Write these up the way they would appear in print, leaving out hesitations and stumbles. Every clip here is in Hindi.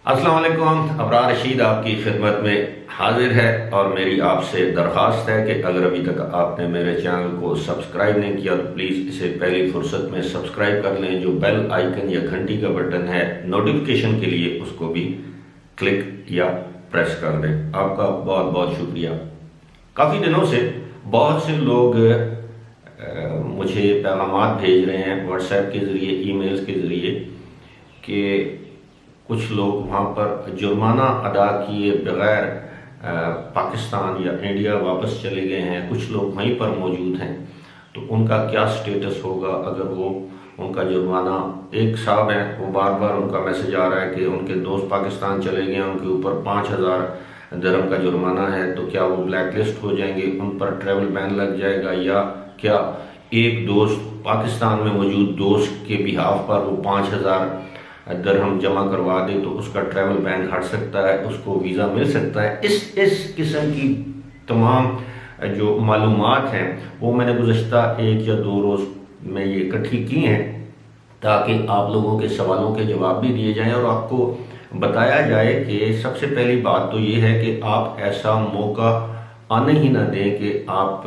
अस्सलाम वालेकुम। अबरार रशीद आपकी खिदमत में हाजिर है और मेरी आपसे दरख्वास्त है कि अगर अभी तक आपने मेरे चैनल को सब्सक्राइब नहीं किया तो प्लीज़ इसे पहली फुर्सत में सब्सक्राइब कर लें। जो बेल आइकन या घंटी का बटन है नोटिफिकेशन के लिए, उसको भी क्लिक या प्रेस कर दें। आपका बहुत बहुत शुक्रिया। काफ़ी दिनों से बहुत से लोग मुझे पैगाम भेज रहे हैं व्हाट्सएप के ज़रिए, ईमेल्स के ज़रिए कि कुछ लोग वहाँ पर जुर्माना अदा किए बगैर पाकिस्तान या इंडिया वापस चले गए हैं। कुछ लोग वहीं पर मौजूद हैं, तो उनका क्या स्टेटस होगा अगर वो उनका जुर्माना। एक साहब हैं, वो बार बार उनका मैसेज आ रहा है कि उनके दोस्त पाकिस्तान चले गए, उनके ऊपर 5,000 दिरहम का जुर्माना है, तो क्या वो ब्लैक लिस्ट हो जाएंगे, उन पर ट्रैवल बैन लग जाएगा, या क्या एक दोस्त पाकिस्तान में मौजूद दोस्त के बिहाफ पर वो 5,000 दिरहम जमा करवा दे तो उसका ट्रैवल बैन हट सकता है, उसको वीज़ा मिल सकता है। इस किस्म की तमाम जो मालूमात हैं वो मैंने गुज़श्ता 1 या 2 रोज़ में ये इकट्ठी की हैं ताकि आप लोगों के सवालों के जवाब भी दिए जाएं और आपको बताया जाए कि सबसे पहली बात तो ये है कि आप ऐसा मौका आने ही ना दें कि आप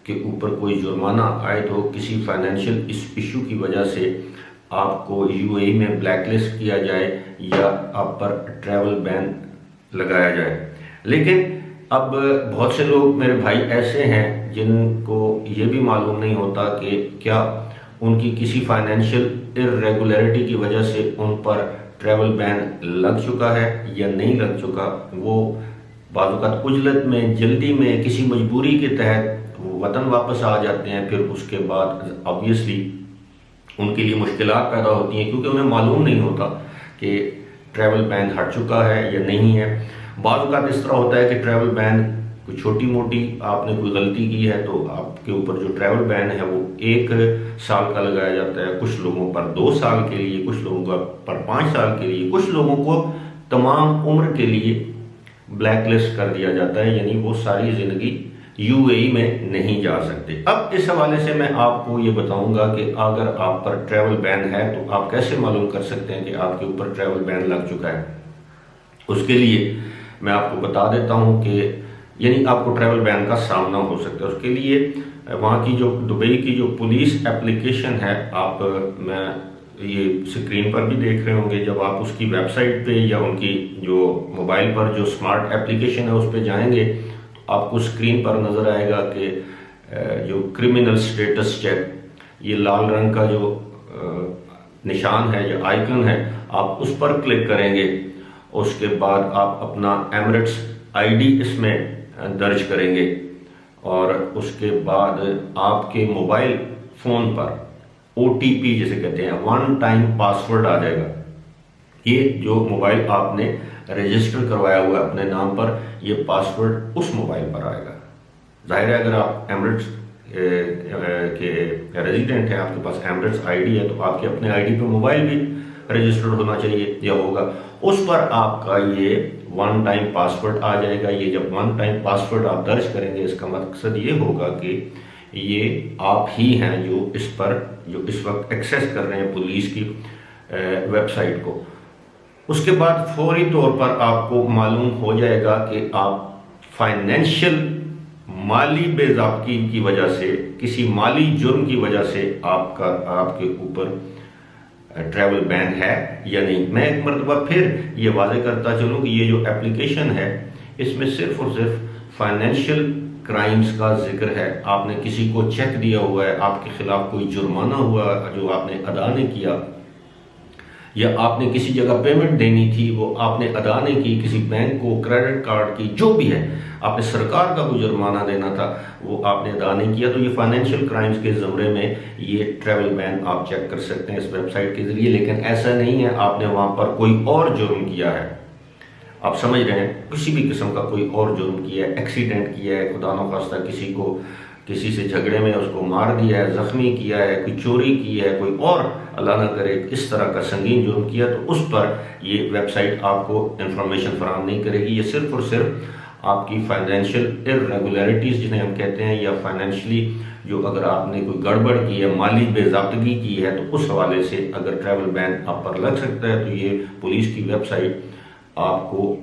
के ऊपर कोई जुर्माना आयद हो किसी फाइनेंशियल इशू की वजह से, आपको यूएई में ब्लैकलिस्ट किया जाए या आप पर ट्रैवल बैन लगाया जाए। लेकिन अब बहुत से लोग मेरे भाई ऐसे हैं जिनको ये भी मालूम नहीं होता कि क्या उनकी किसी फाइनेंशियल इरेगुलरिटी की वजह से उन पर ट्रैवल बैन लग चुका है या नहीं लग चुका। वो बाज़ उजलत में, जल्दी में, किसी मजबूरी के तहत वो वतन वापस आ जाते हैं। फिर उसके बाद ऑब्वियसली उनके लिए मुश्किलात पैदा होती हैं क्योंकि उन्हें मालूम नहीं होता कि ट्रैवल बैन हट चुका है या नहीं है। बाज़ इस तरह होता है कि ट्रैवल बैन कोई छोटी मोटी आपने कोई गलती की है तो आपके ऊपर जो ट्रैवल बैन है वो 1 साल का लगाया जाता है, कुछ लोगों पर 2 साल के लिए, कुछ लोगों पर 5 साल के लिए, कुछ लोगों को तमाम उम्र के लिए ब्लैकलिस्ट कर दिया जाता है, यानी वो सारी ज़िंदगी यूएई में नहीं जा सकते। अब इस हवाले से मैं आपको ये बताऊंगा कि अगर आप पर ट्रैवल बैन है तो आप कैसे मालूम कर सकते हैं कि आपके ऊपर ट्रैवल बैन लग चुका है। उसके लिए मैं आपको बता देता हूं कि यानी आपको ट्रैवल बैन का सामना हो सकता है। उसके लिए वहाँ की जो दुबई की जो पुलिस एप्लीकेशन है, आप मैं ये स्क्रीन पर भी देख रहे होंगे, जब आप उसकी वेबसाइट पे या उनकी जो मोबाइल पर जो स्मार्ट एप्लीकेशन है उस पर जाएंगे आपको स्क्रीन पर नज़र आएगा कि जो क्रिमिनल स्टेटस चेक, ये लाल रंग का जो निशान है या आइकन है, आप उस पर क्लिक करेंगे। उसके बाद आप अपना एमिरेट्स आईडी इसमें दर्ज करेंगे और उसके बाद आपके मोबाइल फ़ोन पर ओटीपी जिसे कहते हैं, 1 टाइम पासवर्ड आ जाएगा। ये जो मोबाइल आपने रजिस्टर करवाया हुआ है अपने नाम पर, ये पासवर्ड उस मोबाइल पर आएगा। जाहिर है अगर आप एमिरेट्स के रेजिडेंट हैं, आपके पास एमिरेट्स आईडी है, तो आपके अपने आईडी पे मोबाइल भी रजिस्टर्ड होना चाहिए या होगा। उस पर आपका ये 1 टाइम पासवर्ड आ जाएगा। ये जब 1 टाइम पासवर्ड आप दर्ज करेंगे, इसका मकसद ये होगा कि ये आप ही हैं जो इस वक्त एक्सेस कर रहे हैं पुलिस की वेबसाइट को। उसके बाद फौरी तौर पर आपको मालूम हो जाएगा कि आप फाइनेंशियल माली बेज़ाब्ती की वजह से, किसी माली जुर्म की वजह से आपके ऊपर ट्रैवल बैन है या नहीं। मैं एक मरतबा फिर ये वाज़ेह करता चलूँ कि ये जो एप्लीकेशन है इसमें सिर्फ और सिर्फ फाइनेंशियल क्राइम्स का जिक्र है। आपने किसी को चेक दिया हुआ है, आपके खिलाफ कोई जुर्माना हुआ जो आपने अदा नहीं किया, या आपने किसी जगह पेमेंट देनी थी वो आपने अदा नहीं की, किसी बैंक को, क्रेडिट कार्ड की, जो भी है, आपने सरकार का कोई जुर्माना देना था वो आपने अदा नहीं किया, तो ये फाइनेंशियल क्राइम्स के ज़मरे में ये ट्रैवल बैन आप चेक कर सकते हैं इस वेबसाइट के ज़रिए। लेकिन ऐसा नहीं है आपने वहाँ पर कोई और जुर्म किया है, आप समझ रहे हैं, किसी भी किस्म का कोई और जुर्म किया है, एक्सीडेंट किया है, खुदा न खास्ता किसी से झगड़े में उसको मार दिया है, ज़ख्मी किया है, कोई चोरी की है, कोई और अल्लाह ना करे इस तरह का संगीन जुर्म किया, तो उस पर ये वेबसाइट आपको इंफॉर्मेशन फराहम नहीं करेगी। ये सिर्फ और सिर्फ आपकी फाइनेंशियल इरेगुलरिटीज़ जिन्हें हम कहते हैं, या फाइनेंशियली जो अगर आपने कोई गड़बड़ की है, माली बेज़ाब्तगी की है, तो उस हवाले से अगर ट्रैवल बैन आप पर लग सकता है तो ये पुलिस की वेबसाइट आपको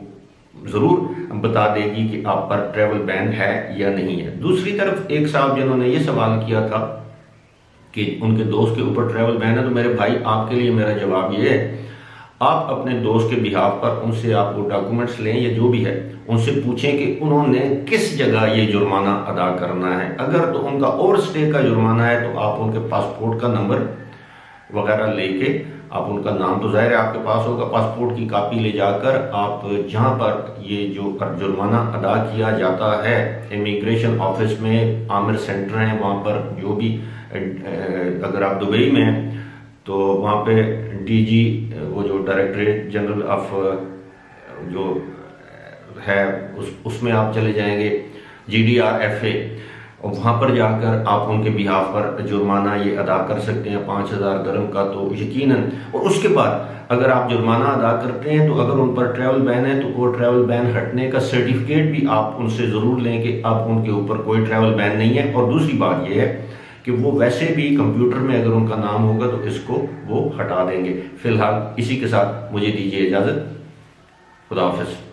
ज़रूर बता देगी कि आप पर ट्रैवल बैन है या नहीं है। दूसरी तरफ एक साहब जिन्होंने ये सवाल किया था कि उनके दोस्त के ऊपर ट्रैवल बैन है, तो मेरे भाई आपके लिए मेरा जवाब ये है, आप अपने दोस्त के बिहाफ पर उनसे आप वो डॉक्यूमेंट्स लें या जो भी है, उनसे पूछें कि उन्होंने किस जगह ये जुर्माना अदा करना है। अगर तो उनका ओवर स्टे का जुर्माना है तो आप उनके पासपोर्ट का नंबर वगैरह लेके, आप उनका नाम तो जाहिर है आपके पास होगा, पासपोर्ट की कॉपी ले जाकर आप जहाँ पर ये जो जुर्माना अदा किया जाता है, इमिग्रेशन ऑफिस में आमिर सेंटर हैं, वहाँ पर जो भी, अगर आप दुबई में हैं तो वहाँ पे डीजी, वो जो डायरेक्टरेट जनरल ऑफ जो है उसमें आप चले जाएंगे, GDRFA, और वहाँ पर जाकर आप उनके बिहाफ पर जुर्माना ये अदा कर सकते हैं 5,000 दिरहम का, तो यकीनन। और उसके बाद अगर आप जुर्माना अदा करते हैं तो अगर उन पर ट्रैवल बैन है तो वो ट्रैवल बैन हटने का सर्टिफिकेट भी आप उनसे ज़रूर लें कि आप उनके ऊपर कोई ट्रैवल बैन नहीं है। और दूसरी बात यह है कि वो वैसे भी कंप्यूटर में अगर उनका नाम होगा तो इसको वो हटा देंगे। फिलहाल इसी के साथ मुझे दीजिए इजाज़त। खुदा हाफिज़।